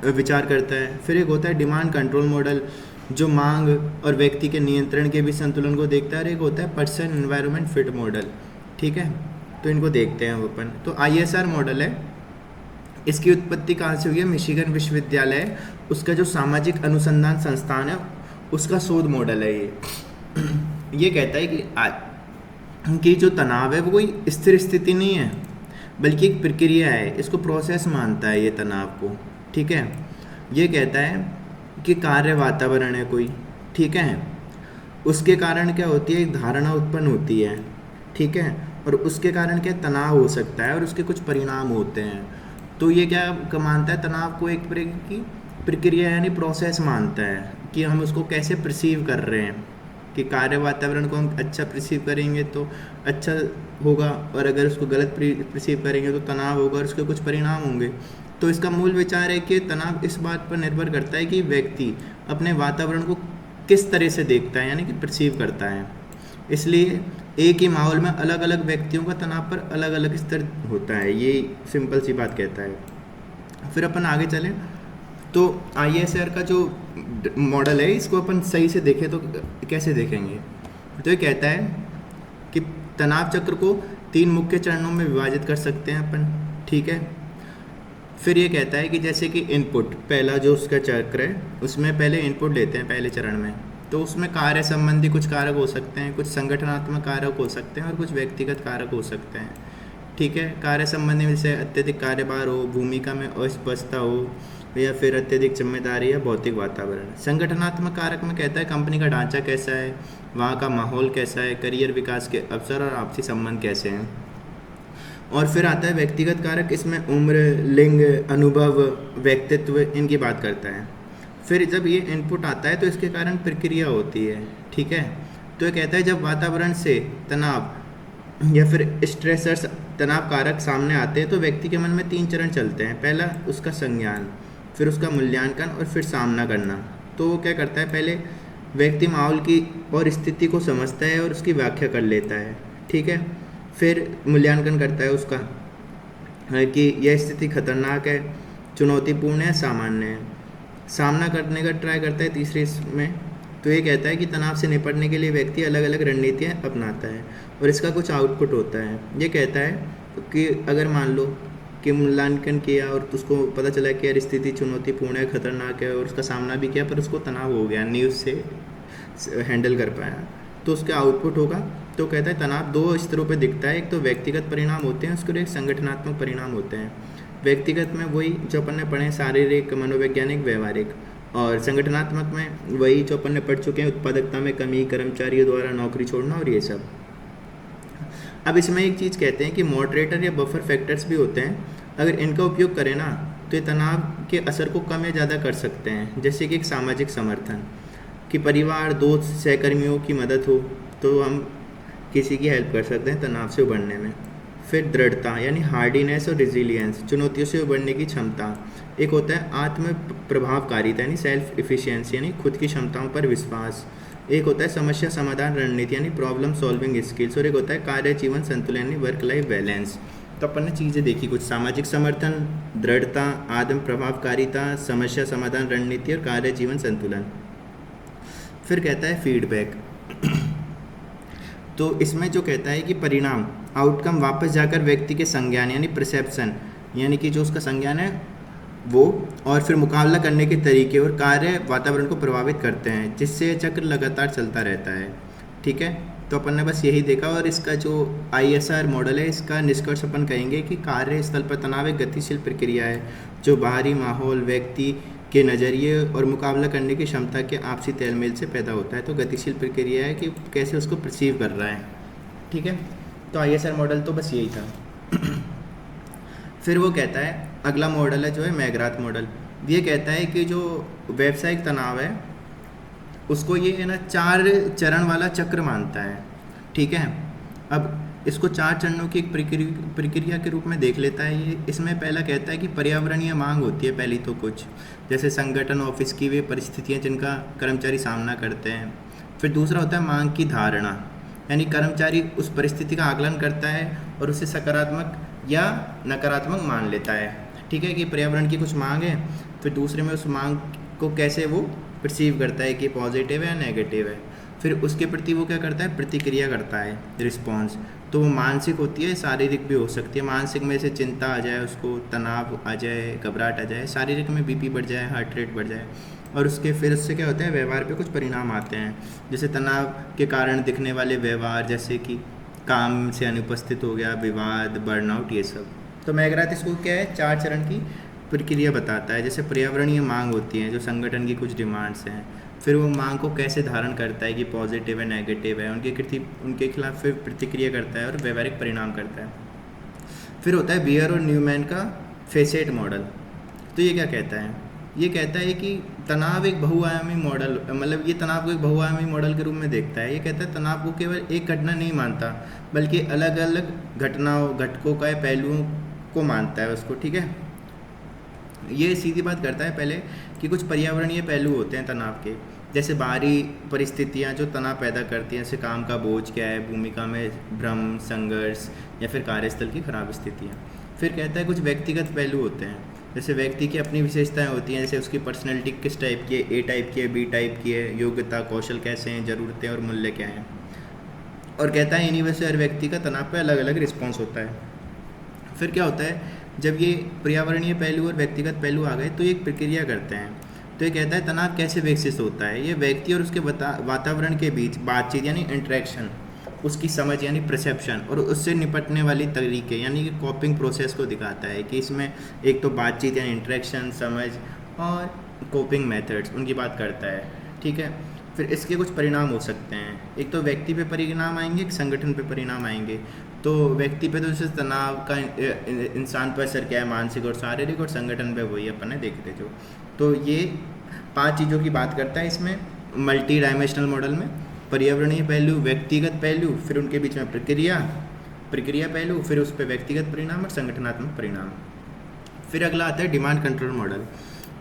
विचार करता है। फिर एक होता है डिमांड कंट्रोल मॉडल जो मांग और व्यक्ति के नियंत्रण के बीच संतुलन को देखता है। और एक होता है पर्सन एनवायरनमेंट फिट मॉडल, ठीक है, तो इनको देखते हैं अपन। तो ISR मॉडल है, इसकी उत्पत्ति कहाँ से हुई है? मिशिगन विश्वविद्यालय, उसका जो सामाजिक अनुसंधान संस्थान है उसका शोध मॉडल है ये कहता है कि जो तनाव है वो कोई स्थिर स्थिति नहीं है बल्कि एक प्रक्रिया है, इसको प्रोसेस मानता है ये तनाव को, ठीक है। ये कहता है कि कार्य वातावरण है कोई, ठीक है, उसके कारण क्या होती है, एक धारणा उत्पन्न होती है, ठीक है, और उसके कारण क्या तनाव हो सकता है और उसके कुछ परिणाम होते हैं। तो ये क्या मानता है, तनाव को एक प्रक्रिया यानी प्रोसेस मानता है कि हम उसको कैसे परसीव कर रहे हैं, कि कार्य वातावरण को हम अच्छा परसीव करेंगे तो अच्छा होगा, और अगर उसको गलत परसीव करेंगे तो तनाव होगा और उसके कुछ परिणाम होंगे। तो इसका मूल विचार है कि तनाव इस बात पर निर्भर करता है कि व्यक्ति अपने वातावरण को किस तरह से देखता है यानी कि परसीव करता है। इसलिए एक ही माहौल में अलग अलग व्यक्तियों का तनाव पर अलग अलग स्तर होता है, ये सिंपल सी बात कहता है। फिर अपन आगे चलें तो ISR का जो मॉडल है इसको अपन सही से देखें तो कैसे देखेंगे, तो ये कहता है कि तनाव चक्र को 3 मुख्य चरणों में विभाजित कर सकते हैं अपन, ठीक है। फिर ये कहता है कि जैसे कि इनपुट, पहला जो उसका चक्र है उसमें पहले इनपुट लेते हैं पहले चरण में, तो उसमें कार्य संबंधी कुछ कारक हो सकते हैं, कुछ संगठनात्मक कारक हो सकते हैं और कुछ व्यक्तिगत कारक हो सकते हैं, ठीक है। कार्य संबंधी में जैसे अत्यधिक कार्यभार हो, भूमिका में अस्पष्टता हो या फिर अत्यधिक जिम्मेदारी या भौतिक वातावरण। संगठनात्मक कारक में कहता है कंपनी का ढांचा कैसा है, वहाँ का माहौल कैसा है, करियर विकास के अवसर और आपसी संबंध कैसे हैं। और फिर आता है व्यक्तिगत कारक, इसमें उम्र, लिंग, अनुभव, व्यक्तित्व, इनकी बात करता है। फिर जब ये इनपुट आता है तो इसके कारण प्रक्रिया होती है, ठीक है। तो ये कहता है जब वातावरण से तनाव या फिर स्ट्रेसर्स तनाव कारक सामने आते हैं तो व्यक्ति के मन में 3 चरण चलते हैं। पहला उसका संज्ञान, फिर उसका मूल्यांकन और फिर सामना करना। तो वो क्या करता है, पहले व्यक्ति माहौल की और स्थिति को समझता है और उसकी व्याख्या कर लेता है, ठीक है। फिर मूल्यांकन करता है उसका कि यह स्थिति खतरनाक है, चुनौतीपूर्ण है, सामान्य है। सामना करने का ट्राई करता है तीसरे इसमें। तो ये कहता है कि तनाव से निपटने के लिए व्यक्ति अलग अलग रणनीतियाँ अपनाता है और इसका कुछ आउटपुट होता है। ये कहता है कि अगर मान लो कि मूल्यांकन किया और उसको पता चला कि यार स्थिति चुनौतीपूर्ण है, खतरनाक है और उसका सामना भी किया पर उसको तनाव हो गया, नहीं उससे हैंडल कर पाया, तो उसका आउटपुट होगा। तो कहता है तनाव 2 स्तरों पे दिखता है, एक तो व्यक्तिगत परिणाम होते हैं, उसके एक संगठनात्मक परिणाम होते हैं। व्यक्तिगत में वही जो अपन ने पढ़े, शारीरिक, मनोवैज्ञानिक, व्यवहारिक, और संगठनात्मक में वही जो अपन ने पढ़ चुके हैं, उत्पादकता में कमी, कर्मचारियों द्वारा नौकरी छोड़ना और ये सब। अब इसमें एक चीज़ कहते हैं कि मॉडरेटर या बफर फैक्टर्स भी होते हैं, अगर इनका उपयोग करें ना तो ये तनाव के असर को कम या ज़्यादा कर सकते हैं। जैसे कि एक सामाजिक समर्थन, कि परिवार, दोस्त, सहकर्मियों की मदद हो तो हम किसी की हेल्प कर सकते हैं तनाव से उबरने में। फिर दृढ़ता यानी हार्डीनेस और रिजिलियंस, चुनौतियों से उबरने की क्षमता। एक होता है आत्म प्रभावकारिता यानी सेल्फ इफिशियंसी यानी खुद की क्षमताओं पर विश्वास। एक होता है समस्या समाधान रणनीति यानी प्रॉब्लम सॉल्विंग स्किल्स, और एक होता है कार्य जीवन संतुलन यानी वर्क लाइफ बैलेंस। तो अपन ने चीज़ें देखी कुछ, सामाजिक समर्थन, दृढ़ता, आत्म प्रभावकारिता, समस्या समाधान रणनीति और कार्य जीवन संतुलन। फिर कहता है फीडबैक। तो इसमें जो कहता है कि परिणाम, आउटकम वापस जाकर व्यक्ति के संज्ञान यानी परसेप्शन, यानी कि जो उसका संज्ञान है वो, और फिर मुकाबला करने के तरीके और कार्य वातावरण को प्रभावित करते हैं, जिससे ये चक्र लगातार चलता रहता है, ठीक है। तो अपन ने बस यही देखा, और इसका जो ISR मॉडल है इसका निष्कर्ष अपन कहेंगे कि कार्य स्थल पर तनाव एक गतिशील प्रक्रिया है जो बाहरी माहौल, व्यक्ति के नज़रिए और मुकाबला करने की क्षमता के आपसी तालमेल से पैदा होता है। तो गतिशील प्रक्रिया है कि कैसे उसको परसीव कर रहा है, ठीक है। तो ISR मॉडल तो बस यही था। फिर वो कहता है अगला मॉडल है जो है मैगराथ मॉडल। ये कहता है कि जो व्यावसायिक तनाव है उसको ये है ना 4 चरण वाला चक्र मानता है, ठीक है। अब इसको 4 चरणों की एक प्रक्रिया के रूप में देख लेता है ये। इसमें पहला कहता है कि पर्यावरणीय मांग होती है पहली तो कुछ, जैसे संगठन ऑफिस की वे परिस्थितियाँ जिनका कर्मचारी सामना करते हैं। फिर दूसरा होता है मांग की धारणा, यानी कर्मचारी उस परिस्थिति का आकलन करता है और उसे सकारात्मक या नकारात्मक मान लेता है। ठीक है, कि पर्यावरण की कुछ मांग है, फिर दूसरे में उस मांग को कैसे वो परसीव करता है कि पॉजिटिव है या नेगेटिव है, फिर उसके प्रति वो क्या करता है, प्रतिक्रिया करता है, रिस्पॉन्स। तो वो मानसिक होती है, शारीरिक भी हो सकती है। मानसिक में से चिंता आ जाए, उसको तनाव आ जाए, घबराहट आ जाए, शारीरिक में बीपी बढ़ जाए, हार्ट रेट बढ़ जाए, और उसके फिर उससे क्या होता है, व्यवहार पे कुछ परिणाम आते हैं, जैसे तनाव के कारण दिखने वाले व्यवहार, जैसे कि काम से अनुपस्थित हो गया, विवाद, बर्नआउट, ये सब। तो मैगराथ इसको क्या है, 4 चरण की प्रक्रिया बताता है। जैसे पर्यावरणीय मांग होती है, जो संगठन की कुछ डिमांड्स हैं, फिर वो मांग को कैसे धारण करता है कि पॉजिटिव है, नेगेटिव है, उनके खिलाफ फिर प्रतिक्रिया करता है और व्यवहारिक परिणाम करता है। फिर होता है बियर और न्यूमैन का फेसेट मॉडल। तो ये क्या कहता है, ये कहता है कि तनाव एक बहुआयामी मॉडल, मतलब ये तनाव को एक बहुआयामी मॉडल के रूप में देखता है। ये कहता है तनाव को केवल एक घटना नहीं मानता, बल्कि अलग अलग घटकों का पहलुओं को मानता है उसको। ठीक है, ये सीधी बात करता है पहले कि कुछ पर्यावरणीय पहलू होते हैं तनाव के, जैसे बाहरी परिस्थितियाँ जो तनाव पैदा करती हैं, जैसे काम का बोझ क्या है, भूमिका में भ्रम, संघर्ष, या फिर कार्यस्थल की खराब स्थितियाँ। फिर कहता है कुछ व्यक्तिगत पहलू होते हैं, जैसे व्यक्ति की अपनी विशेषताएं होती हैं, जैसे उसकी पर्सनैलिटी किस टाइप की है, ए टाइप की है, बी टाइप की है, योग्यता, कौशल कैसे हैं, ज़रूरतें और मूल्य क्या हैं। और कहता है इन्हीं वजह से हर व्यक्ति का तनाव पर अलग अलग रिस्पॉन्स होता है। फिर क्या होता है, जब ये पर्यावरणीय पहलू और व्यक्तिगत पहलू आ गए तो ये एक प्रक्रिया करते हैं। तो ये कहता है तनाव कैसे विकसित होता है, ये व्यक्ति और उसके वातावरण के बीच बातचीत यानी इंटरेक्शन, उसकी समझ यानी परसेप्शन, और उससे निपटने वाली तरीके यानी कि कॉपिंग प्रोसेस को दिखाता है कि इसमें एक तो बातचीत यानी इंटरेक्शन, समझ, और कोपिंग मेथड्स, उनकी बात करता है। ठीक है, फिर इसके कुछ परिणाम हो सकते हैं, एक तो व्यक्ति पे परिणाम आएंगे, एक संगठन पे परिणाम आएंगे। तो व्यक्ति पे तो जैसे तनाव का इंसान पर असर क्या है, मानसिक और शारीरिक, और संगठन पे वही अपन ने देखे थे जो। तो ये 5 चीज़ों की बात करता है इसमें मल्टी डायमेंशनल मॉडल में, पर्यावरणीय पहलू, व्यक्तिगत पहलू, फिर उनके बीच में प्रक्रिया पहलू, फिर उस पर व्यक्तिगत परिणाम और संगठनात्मक परिणाम। फिर अगला आता है डिमांड कंट्रोल मॉडल।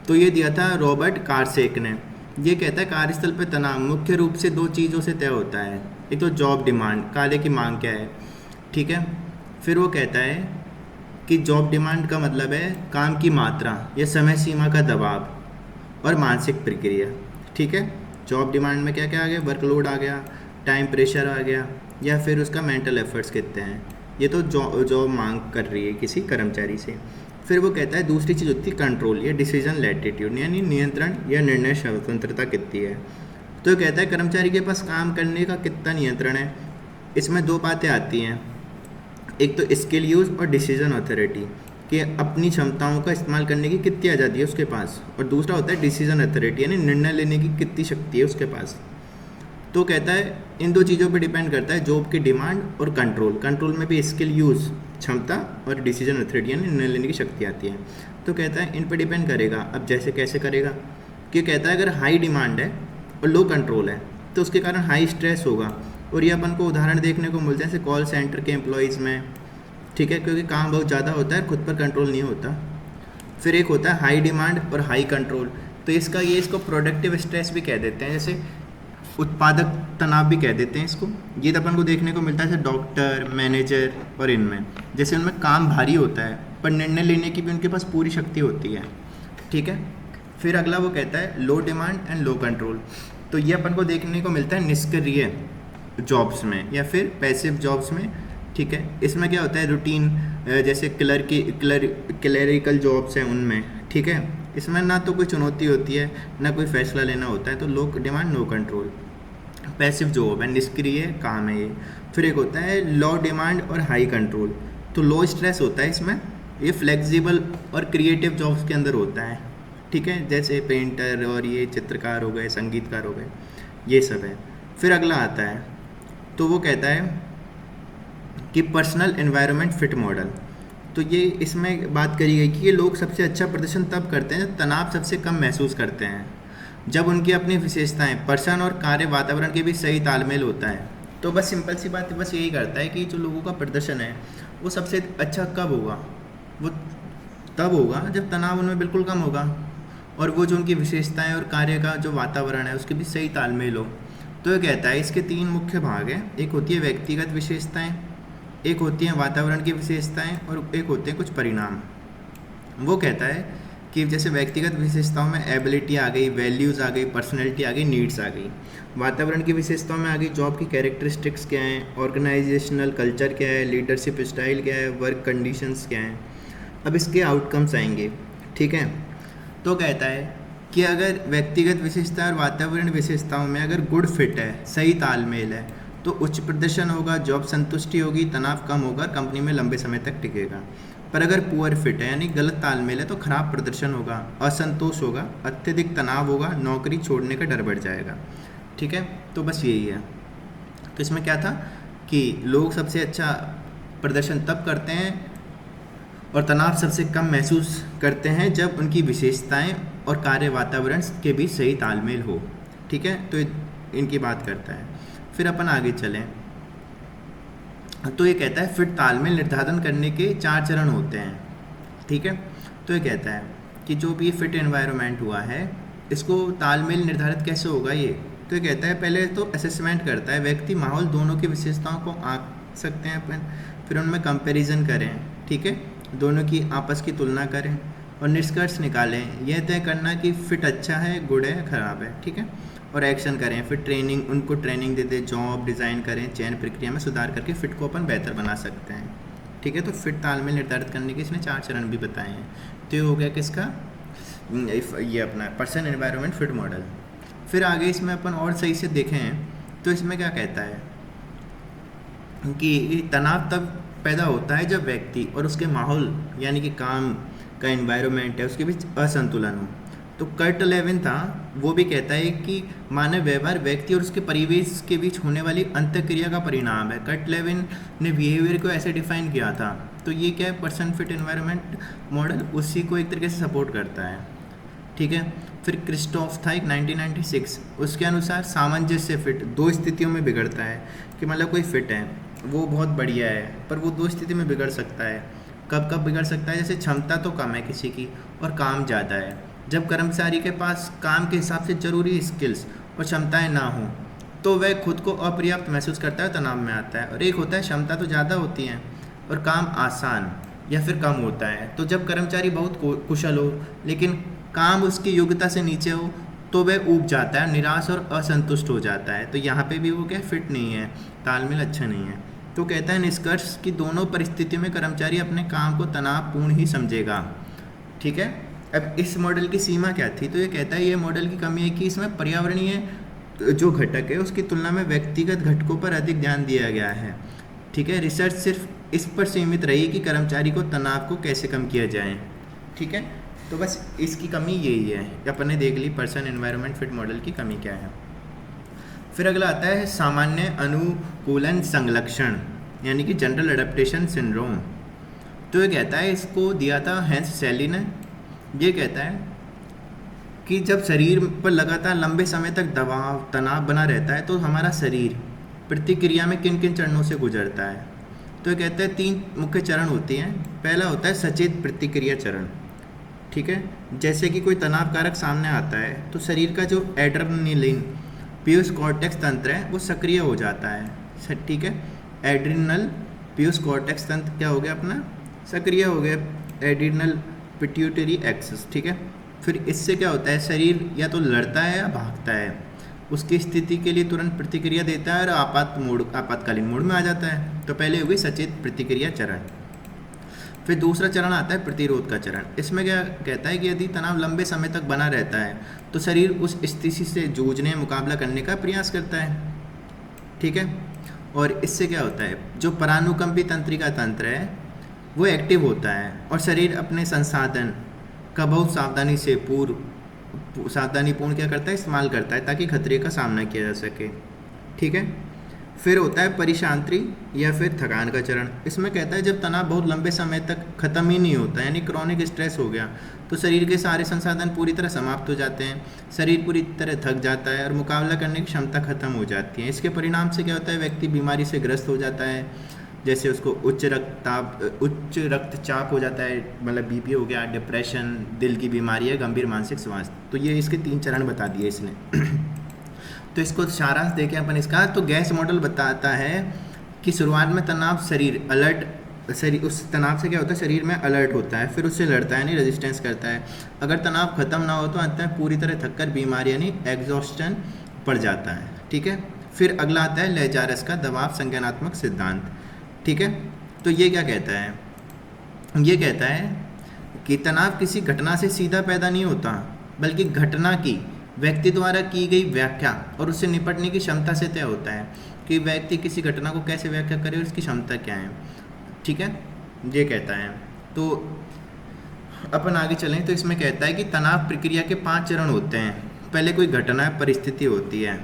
तो ये दिया था रॉबर्ट कार्सेक ने। ये कहता है कार्यस्थल पर तनाव मुख्य रूप से 2 चीज़ों से तय होता है, एक तो जॉब डिमांड, कार्य की मांग क्या है। ठीक है, फिर वो कहता है कि जॉब डिमांड का मतलब है काम की मात्रा या समय सीमा का दबाव और मानसिक प्रक्रिया। ठीक है, जॉब डिमांड में क्या क्या आ गया, वर्कलोड आ गया, टाइम प्रेशर आ गया, या फिर उसका मेंटल एफर्ट्स कितने हैं, ये तो जॉब मांग कर रही है किसी कर्मचारी से। फिर वो कहता है दूसरी चीज़ होती है कंट्रोल या डिसीजन लैटिट्यूड, यानी नियंत्रण या निर्णय स्वतंत्रता कितनी है। तो कहता है कर्मचारी के पास काम करने का कितना नियंत्रण है। इसमें 2 बातें आती हैं, एक तो स्किल यूज़ और डिसीजन अथॉरिटी, कि अपनी क्षमताओं का इस्तेमाल करने की कितनी आज़ादी है उसके पास, और दूसरा होता है डिसीजन अथॉरिटी, यानी निर्णय लेने की कितनी शक्ति है उसके पास। तो कहता है इन 2 चीज़ों पे डिपेंड करता है जॉब की डिमांड और कंट्रोल में भी स्किल यूज़, क्षमता, और डिसीजन अथॉरिटी यानी निर्णय लेने की शक्ति आती है। तो कहता है इन पर डिपेंड करेगा। अब जैसे कैसे करेगा, कि कहता है अगर हाई डिमांड है और लो कंट्रोल है तो उसके कारण हाई स्ट्रेस होगा, और ये अपन को उदाहरण देखने को मिलता है जैसे कॉल सेंटर के एम्प्लॉयज़ में। ठीक है, क्योंकि काम बहुत ज़्यादा होता है, खुद पर कंट्रोल नहीं होता। फिर एक होता है हाई डिमांड और हाई कंट्रोल, तो इसको प्रोडक्टिव स्ट्रेस भी कह देते हैं, जैसे उत्पादक तनाव भी कह देते हैं इसको। ये तो अपन को देखने को मिलता है जैसे डॉक्टर, मैनेजर, और इनमें जैसे उनमें काम भारी होता है पर निर्णय लेने की भी उनके पास पूरी शक्ति होती है। ठीक है, फिर अगला वो कहता है low demand and low control. तो ये अपन को देखने को मिलता है निष्क्रिय जॉब्स में या फिर पैसिव जॉब्स में। ठीक है, इसमें क्या होता है रूटीन, जैसे क्लरिकल जॉब्स हैं उनमें। ठीक है, इसमें ना तो कोई चुनौती होती है ना कोई फैसला लेना होता है, तो low demand no control, passive job है, निष्क्रिय काम है ये। फिर एक होता है लो डिमांड और हाई कंट्रोल, तो लो स्ट्रेस होता है इसमें, ये फ्लेक्सिबल और क्रिएटिव जॉब्स के अंदर होता है। ठीक है, जैसे पेंटर और ये चित्रकार हो गए, संगीतकार हो गए, ये सब है। फिर अगला आता है, तो वो कहता है कि पर्सनल एनवायरनमेंट फिट मॉडल। तो ये इसमें बात करी गई कि ये लोग सबसे अच्छा प्रदर्शन तब करते हैं जब तनाव सबसे कम महसूस करते हैं, जब उनकी अपनी विशेषताएं पर्सन और कार्य वातावरण के बीच सही तालमेल होता है। तो बस सिंपल सी बात बस यही करता है कि जो लोगों का प्रदर्शन है वो सबसे अच्छा कब होगा, वो तब होगा जब तनाव उनमें बिल्कुल कम होगा, और वो जो उनकी विशेषताएं और कार्य का जो वातावरण है उसके भी सही तालमेल हो। तो ये कहता है इसके 3 मुख्य भाग हैं, एक होती है व्यक्तिगत विशेषताएं, एक होती हैं वातावरण की विशेषताएं, और एक होते हैं कुछ परिणाम। वो कहता है कि जैसे व्यक्तिगत विशेषताओं में एबिलिटी आ गई, वैल्यूज़ आ गई, पर्सनैलिटी आ गई, नीड्स आ गई। वातावरण की विशेषताओं में आ गई जॉब की कैरेक्टरिस्टिक्स क्या हैं, ऑर्गेनाइजेशनल कल्चर क्या है, लीडरशिप स्टाइल क्या है, वर्क कंडीशंस क्या हैं। अब इसके आउटकम्स आएंगे, ठीक है। तो कहता है कि अगर व्यक्तिगत विशेषता और वातावरण विशेषताओं में अगर गुड फिट है, सही तालमेल है, तो उच्च प्रदर्शन होगा, जॉब संतुष्टि होगी, तनाव कम होगा, कंपनी में लंबे समय तक टिकेगा। पर अगर पुअर फिट है यानी गलत तालमेल है तो खराब प्रदर्शन होगा, असंतोष होगा, अत्यधिक तनाव होगा, नौकरी छोड़ने का डर बढ़ जाएगा, ठीक है। तो बस यही है। तो इसमें क्या था कि लोग सबसे अच्छा प्रदर्शन तब करते हैं और तनाव सबसे कम महसूस करते हैं जब उनकी विशेषताएं और कार्य वातावरण के बीच सही तालमेल हो, ठीक है। तो इनकी बात करता है। फिर अपन आगे चलें तो ये कहता है फिट तालमेल निर्धारण करने के 4 चरण होते हैं, ठीक है। तो ये कहता है कि जो भी फिट एनवायरनमेंट हुआ है इसको तालमेल निर्धारित कैसे होगा ये। तो ये कहता है पहले तो असेसमेंट करता है, व्यक्ति माहौल दोनों की विशेषताओं को आंक सकते हैं अपन, फिर उनमें कंपैरिजन करें, ठीक है, दोनों की आपस की तुलना करें और निष्कर्ष निकालें, यह तय करना कि फिट अच्छा है, गुड है, ख़राब है, ठीक है। और एक्शन करें, फिर ट्रेनिंग, उनको ट्रेनिंग दे दें, जॉब डिज़ाइन करें, चयन प्रक्रिया में सुधार करके फिट को अपन बेहतर बना सकते हैं, ठीक है। तो फिट तालमेल निर्धारित करने के इसने 4 चरण भी बताए हैं। तो ये हो गया किसका, ये अपना पर्सन एनवायरनमेंट फिट मॉडल। फिर आगे इसमें अपन और सही से देखें तो इसमें क्या कहता है कि तनाव तब पैदा होता है जब व्यक्ति और उसके माहौल यानी कि काम का एनवायरनमेंट है उसके बीच असंतुलन हो। तो कर्ट लेविन था, वो भी कहता है कि मानव व्यवहार व्यक्ति और उसके परिवेश के बीच होने वाली अंतःक्रिया का परिणाम है। कर्ट लेविन ने बिहेवियर को ऐसे डिफाइन किया था। तो ये क्या है, पर्सन फिट एनवायरनमेंट मॉडल उसी को एक तरीके से सपोर्ट करता है, ठीक है। फिर क्रिस्टोफ था एक 1996, उसके अनुसार सामंजस्य फिट 2 स्थितियों में बिगड़ता है कि मतलब कोई फिट है वो बहुत बढ़िया है पर वो 2 स्थिति में बिगड़ सकता है। कब कब बिगड़ सकता है, जैसे क्षमता तो कम है किसी की और काम ज़्यादा है। जब कर्मचारी के पास काम के हिसाब से ज़रूरी स्किल्स और क्षमताएं ना हों तो वह खुद को अपर्याप्त महसूस करता है, तनाव में आता है। और एक होता है क्षमता तो ज़्यादा होती हैं और काम आसान या फिर कम होता है। तो जब कर्मचारी बहुत कुशल हो लेकिन काम उसकी योग्यता से नीचे हो तो वह ऊब जाता है, निराश और असंतुष्ट हो जाता है। तो यहाँ पे भी वो क्या फिट नहीं है, तालमेल अच्छा नहीं है। तो कहता है निष्कर्ष कि दोनों परिस्थितियों में कर्मचारी अपने काम को तनावपूर्ण ही समझेगा, ठीक है। अब इस मॉडल की सीमा क्या थी, तो ये कहता है ये मॉडल की कमी है कि इसमें पर्यावरणीय जो घटक है उसकी तुलना में व्यक्तिगत घटकों पर अधिक ध्यान दिया गया है, ठीक है। रिसर्च सिर्फ इस पर सीमित रही कि कर्मचारी को तनाव को कैसे कम किया जाए, ठीक है। तो बस इसकी कमी यही है, अपन ने देख ली पर्सन एनवायरनमेंट फिट मॉडल की कमी क्या है। फिर अगला आता है सामान्य अनुकूलन संलक्षण यानी कि जनरल एडेप्टेशन सिंड्रोम। तो ये कहता है इसको दिया था हैंस सैली ने। ये कहता है कि जब शरीर पर लगातार लंबे समय तक दबाव तनाव बना रहता है तो हमारा शरीर प्रतिक्रिया में किन किन चरणों से गुजरता है। तो ये कहता है 3 मुख्य चरण होते हैं। पहला होता है सचेत प्रतिक्रिया चरण, ठीक है। जैसे कि कोई तनाव कारक सामने आता है तो शरीर का जो एड्रेनलिन पियूष कॉर्टेक्स तंत्र है वो सक्रिय हो जाता है, ठीक है। एड्रिनल पियूष कॉर्टेक्स तंत्र क्या हो गया अपना, सक्रिय हो गया, एड्रिनल पिट्यूटरी एक्सिस, ठीक है। फिर इससे क्या होता है, शरीर या तो लड़ता है या भागता है, उसकी स्थिति के लिए तुरंत प्रतिक्रिया देता है और आपातकालीन मोड में आ जाता है। तो पहले हो गई सचेत प्रतिक्रिया चरण। फिर दूसरा चरण आता है प्रतिरोध का चरण। इसमें क्या कहता है कि यदि तनाव लंबे समय तक बना रहता है तो शरीर उस स्थिति से जूझने मुकाबला करने का प्रयास करता है, ठीक है। और इससे क्या होता है, जो परानुकंपी तंत्रिका तंत्र है वो एक्टिव होता है और शरीर अपने संसाधन का बहुत सावधानीपूर्ण क्या करता है, इस्तेमाल करता है ताकि खतरे का सामना किया जा सके, ठीक है। फिर होता है परिशांति या फिर थकान का चरण। इसमें कहता है जब तनाव बहुत लंबे समय तक खत्म ही नहीं होता, यानी क्रॉनिक स्ट्रेस हो गया, तो शरीर के सारे संसाधन पूरी तरह समाप्त हो जाते हैं, शरीर पूरी तरह थक जाता है और मुकाबला करने की क्षमता खत्म हो जाती है। इसके परिणाम से क्या होता है, व्यक्ति बीमारी से ग्रस्त हो जाता है, जैसे उसको उच्च रक्तचाप हो जाता है, मतलब बीपी हो गया, डिप्रेशन, दिल की बीमारी है, गंभीर मानसिक स्वास्थ्य। तो ये इसके 3 चरण बता दिए इसने। तो इसको सारांश देखें अपन इसका, तो गैस मॉडल बताता है कि शुरुआत में तनाव शरीर उस तनाव से क्या होता है, शरीर में अलर्ट होता है, फिर उससे लड़ता है यानी रेजिस्टेंस करता है। अगर तनाव खत्म ना हो तो अंत में पूरी तरह थककर बीमारी यानी एग्जॉस्टन पड़ जाता है। ठीक है, फिर अगला आता है लेजारस का दबाव संज्ञानात्मक सिद्धांत। ठीक है, तो ये क्या कहता है, ये कहता है कि तनाव किसी घटना से सीधा पैदा नहीं होता, बल्कि घटना की व्यक्ति द्वारा की गई व्याख्या और उससे निपटने की क्षमता से तय होता है कि व्यक्ति किसी घटना को कैसे व्याख्या करे और उसकी क्षमता क्या है। ठीक है, ये कहता है। तो अपन आगे चलें तो इसमें कहता है कि तनाव प्रक्रिया के 5 चरण होते हैं। पहले कोई घटना परिस्थिति होती है,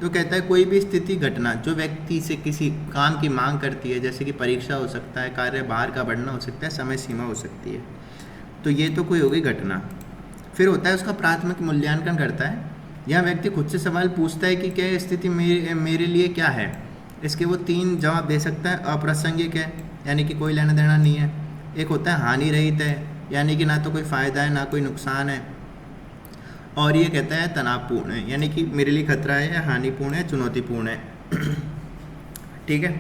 तो कहता है कोई भी स्थिति घटना जो व्यक्ति से किसी काम की मांग करती है, जैसे कि परीक्षा हो सकता है, कार्य भार का बढ़ना हो सकता है, समय सीमा हो सकती है, तो ये तो कोई हो गई घटना। फिर होता है उसका प्राथमिक मूल्यांकन करता है, यह व्यक्ति खुद से सवाल पूछता है कि क्या स्थिति मेरे लिए क्या है। इसके वो 3 जवाब दे सकता है। अप्रासंगिक है, यानी कि कोई लेना देना नहीं है। एक होता है हानि रहित है, यानी कि ना तो कोई फ़ायदा है ना कोई नुकसान है। और ये कहता है तनावपूर्ण है, यानी कि मेरे लिए खतरा है या हानिपूर्ण है, चुनौतीपूर्ण है। ठीक है,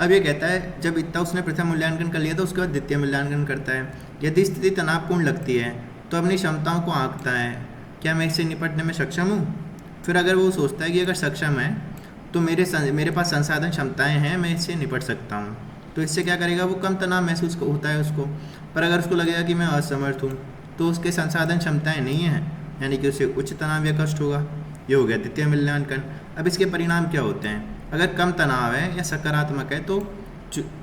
अब ये कहता है जब इतना उसने प्रथम मूल्यांकन कर लिया तो उसके बाद द्वितीय मूल्यांकन करता है। यदि स्थिति तनावपूर्ण लगती है तो अपनी क्षमताओं को आंकता है, क्या मैं इससे निपटने में सक्षम हूँ। फिर अगर वो सोचता है कि अगर सक्षम है तो मेरे पास संसाधन क्षमताएं हैं, मैं इससे निपट सकता हूँ, तो इससे क्या करेगा, वो कम तनाव महसूस होता है उसको। पर अगर उसको लगेगा कि मैं असमर्थ हूँ तो उसके संसाधन क्षमताएं नहीं हैं, यानी कि उसे उच्च तनाव या कष्ट होगा। ये हो गया द्वितीय मूल्यांकन। अब इसके परिणाम क्या होते हैं, अगर कम तनाव है या सकारात्मक है तो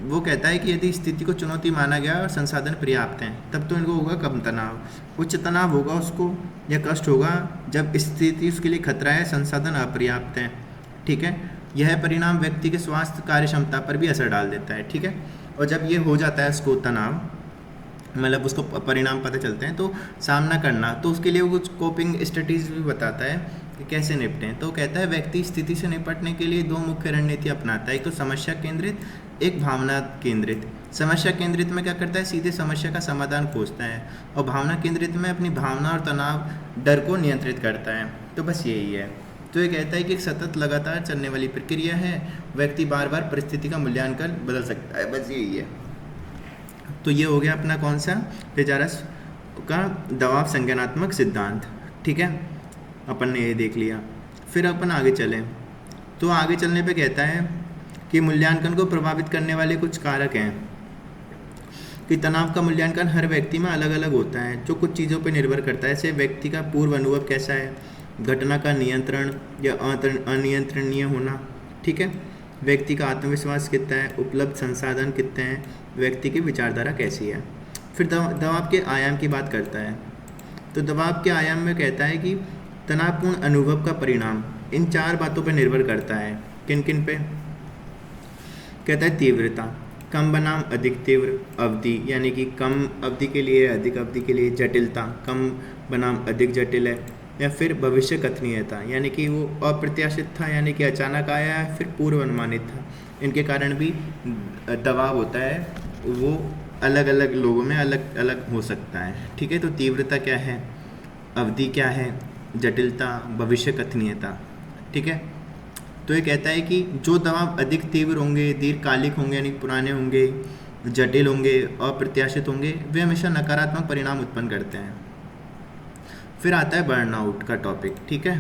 वो कहता है कि यदि स्थिति को चुनौती माना गया और संसाधन पर्याप्त हैं तब तो इनको होगा कम तनाव। उच्च तनाव होगा उसको या कष्ट होगा जब स्थिति उसके लिए खतरा है, संसाधन अपर्याप्त हैं। ठीक है, यह परिणाम व्यक्ति के स्वास्थ्य कार्य क्षमता पर भी असर डाल देता है। ठीक है, और जब ये हो जाता है उसको तनाव, मतलब उसको परिणाम पता चलते हैं तो सामना करना, तो उसके लिए वो कुछ कोपिंग स्ट्रेटजीज भी बताता है कि कैसे निपटें। तो कहता है व्यक्ति स्थिति से निपटने के लिए 2 मुख्य रणनीति अपनाता है, एक तो समस्या केंद्रित, एक भावना केंद्रित। समस्या केंद्रित में क्या करता है, सीधे समस्या का समाधान खोजता है, और भावना केंद्रित में अपनी भावना और तनाव डर को नियंत्रित करता है। तो बस यही है। तो ये कहता है कि एक सतत लगातार चलने वाली प्रक्रिया है, व्यक्ति बार बार परिस्थिति का मूल्यांकन बदल सकता है, बस यही है। तो ये हो गया अपना कौन सा, लेजारस का दबाव संज्ञानात्मक सिद्धांत। ठीक है, अपन ने ये देख लिया। फिर अपन आगे चलें तो आगे चलने पे कहता है कि मूल्यांकन को प्रभावित करने वाले कुछ कारक हैं, कि तनाव का मूल्यांकन हर व्यक्ति में अलग अलग होता है, जो कुछ चीज़ों पर निर्भर करता है। जैसे व्यक्ति का पूर्व अनुभव कैसा है, घटना का नियंत्रण या अनियंत्रणीय होना। ठीक है, व्यक्ति का आत्मविश्वास कितना है, उपलब्ध संसाधन कितने हैं, व्यक्ति की विचारधारा कैसी है। फिर दबाव के आयाम की बात करता है। तो दबाव के आयाम में कहता है कि तनावपूर्ण अनुभव का परिणाम इन 4 बातों पर निर्भर करता है। किन किन पे, कहता है तीव्रता, कम बनाम अधिक तीव्र, अवधि यानी कि कम अवधि के लिए अधिक अवधि के लिए, जटिलता, कम बनाम अधिक जटिल है, या फिर भविष्य कथनीयता, यानी कि वो अप्रत्याशित था, यानी कि अचानक आया है, फिर पूर्व अनुमानित था। इनके कारण भी दबाव होता है, वो अलग अलग लोगों में अलग अलग हो सकता है। ठीक है, तो तीव्रता क्या है, अवधि क्या है, जटिलता, भविष्य कथनीयता। ठीक है, तो ये कहता है कि जो दबाव अधिक तीव्र होंगे, दीर्घकालिक होंगे यानी पुराने होंगे, जटिल होंगे, अप्रत्याशित होंगे, वे हमेशा नकारात्मक परिणाम उत्पन्न करते हैं। फिर आता है बर्नआउट का टॉपिक। ठीक है,